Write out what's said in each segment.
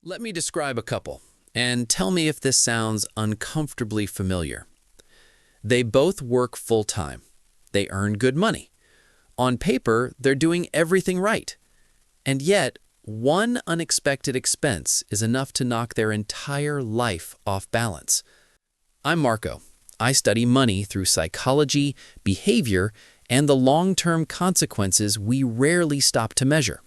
Let me describe a couple, and tell me if this sounds uncomfortably familiar. They both work full-time. They earn good money. On paper, they're doing everything right. And yet, one unexpected expense is enough to knock their entire life off balance. I'm Marco. I study money through psychology, behavior, and the long-term consequences we rarely stop to measure.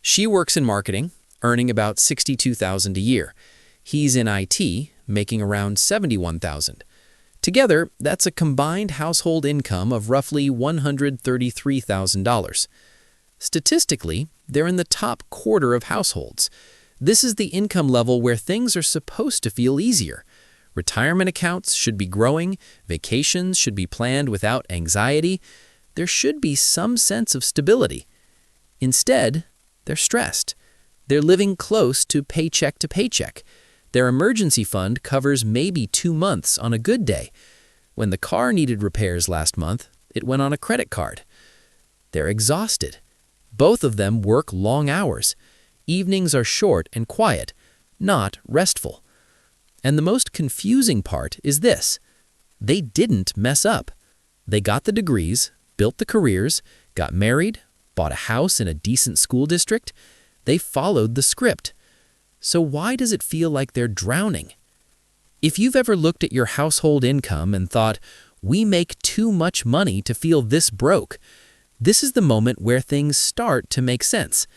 She works in marketing, earning about $62,000 a year. He's in IT, making around $71,000. Together, that's a combined household income of roughly $133,000. Statistically, they're in the top quarter of households. This is the income level where things are supposed to feel easier. Retirement accounts should be growing, vacations should be planned without anxiety. There should be some sense of stability. Instead, they're stressed. They're living close to paycheck to paycheck. Their emergency fund covers maybe 2 months on a good day. When the car needed repairs last month, it went on a credit card. They're exhausted. Both of them work long hours. Evenings are short and quiet, not restful. And the most confusing part is this: they didn't mess up. They got the degrees, built the careers, got married, bought a house in a decent school district. They followed the script. So why does it feel like they're drowning? If you've ever looked at your household income and thought, we make too much money to feel this broke, this is the moment where things start to make sense.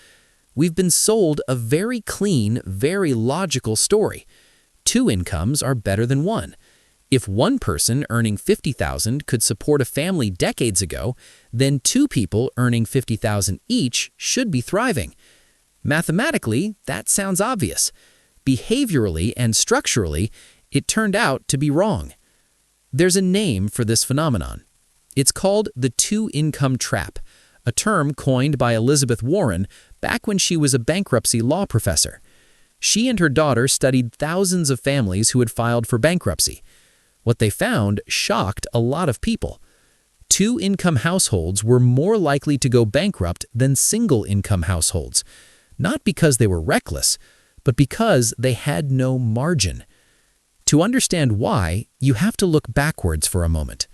We've been sold a very clean, very logical story. 2 incomes are better than 1. If one person earning $50,000 could support a family decades ago, then 2 people earning $50,000 each should be thriving. Mathematically, that sounds obvious. Behaviorally and structurally, it turned out to be wrong. There's a name for this phenomenon. It's called the 2-income trap, a term coined by Elizabeth Warren back when she was a bankruptcy law professor. She and her daughter studied thousands of families who had filed for bankruptcy. What they found shocked a lot of people. 2-income households were more likely to go bankrupt than single-income households. Not because they were reckless, but because they had no margin. To understand why, you have to look backwards for a moment.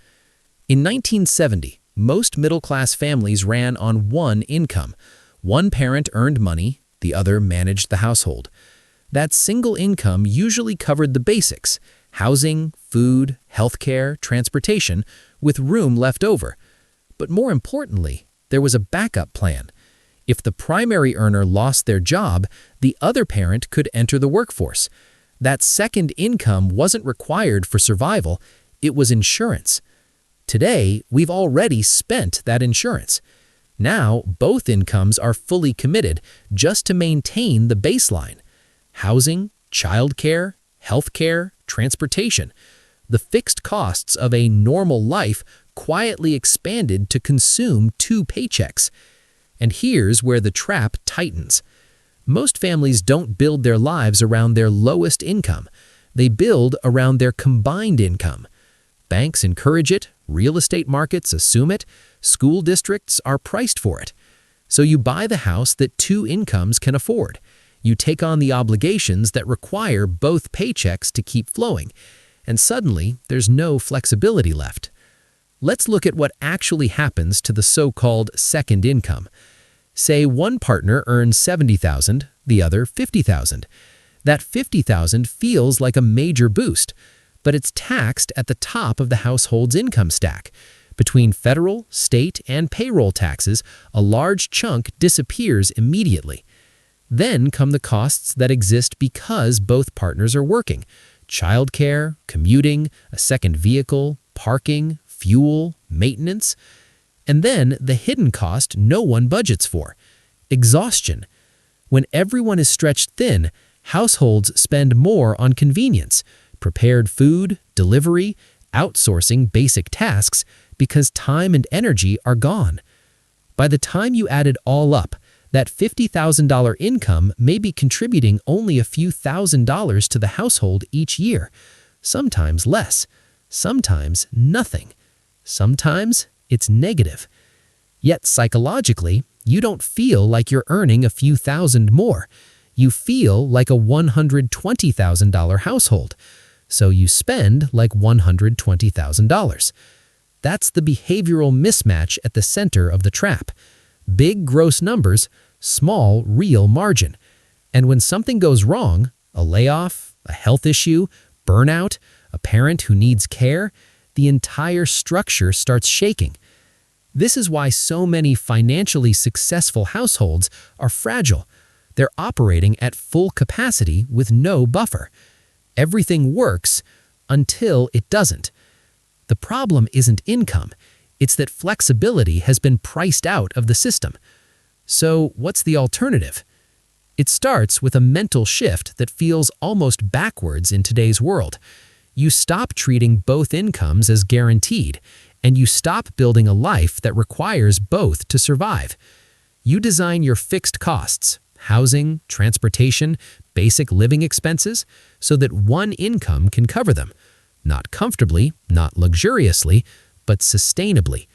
In 1970, most middle-class families ran on one income. One parent earned money, the other managed the household. That single income usually covered the basics: housing, food, healthcare, transportation, with room left over. But more importantly, there was a backup plan. If the primary earner lost their job, the other parent could enter the workforce. That second income wasn't required for survival, it was insurance. Today, we've already spent that insurance. Now, both incomes are fully committed just to maintain the baseline. Housing, childcare, healthcare, transportation. The fixed costs of a normal life quietly expanded to consume 2 paychecks. And here's where the trap tightens. Most families don't build their lives around their lowest income. They build around their combined income. Banks encourage it, real estate markets assume it, school districts are priced for it. So you buy the house that 2 incomes can afford. You take on the obligations that require both paychecks to keep flowing. And suddenly, there's no flexibility left. Let's look at what actually happens to the so-called second income. Say one partner earns $70,000, the other $50,000. That $50,000 feels like a major boost, but it's taxed at the top of the household's income stack. Between federal, state, and payroll taxes, a large chunk disappears immediately. Then come the costs that exist because both partners are working: childcare, commuting, a second vehicle, parking, fuel, maintenance. And then the hidden cost no one budgets for: exhaustion. When everyone is stretched thin, households spend more on convenience, prepared food, delivery, outsourcing basic tasks, because time and energy are gone. By the time you add it all up, that $50,000 income may be contributing only a few $1,000s to the household each year. Sometimes less, sometimes nothing. Sometimes it's negative. Yet psychologically, you don't feel like you're earning a few thousand more. You feel like a $120,000 household, so you spend like $120,000. That's the behavioral mismatch at the center of the trap. Big gross numbers, small real margin. And when something goes wrong, a layoff, a health issue, burnout, a parent who needs care, the entire structure starts shaking. This is why so many financially successful households are fragile. They're operating at full capacity with no buffer. Everything works until it doesn't. The problem isn't income, it's that flexibility has been priced out of the system. So what's the alternative? It starts with a mental shift that feels almost backwards in today's world. You stop treating both incomes as guaranteed, and you stop building a life that requires both to survive. You design your fixed costs, housing, transportation, basic living expenses, so that one income can cover them. Not comfortably, not luxuriously, but sustainably.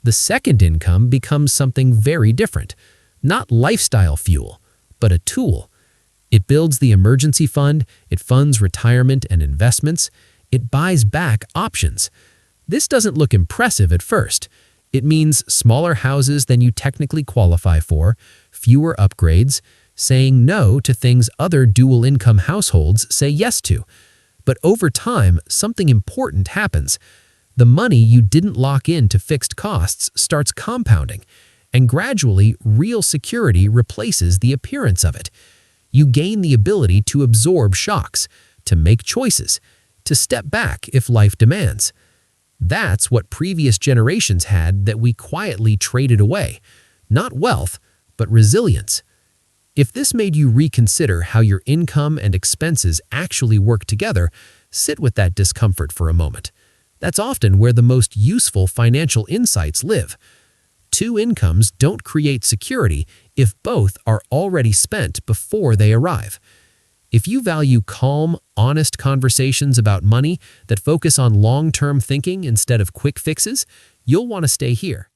The second income becomes something very different, not lifestyle fuel, but a tool. It builds the emergency fund, it funds retirement and investments, it buys back options. This doesn't look impressive at first. It means smaller houses than you technically qualify for, fewer upgrades, saying no to things other dual-income households say yes to. But over time, something important happens. The money you didn't lock in to fixed costs starts compounding, and gradually, real security replaces the appearance of it. You gain the ability to absorb shocks, to make choices, to step back if life demands. That's what previous generations had that we quietly traded away. Not wealth, but resilience. If this made you reconsider how your income and expenses actually work together, sit with that discomfort for a moment. That's often where the most useful financial insights live. Two incomes don't create security if both are already spent before they arrive. If you value calm, honest conversations about money that focus on long-term thinking instead of quick fixes, you'll want to stay here.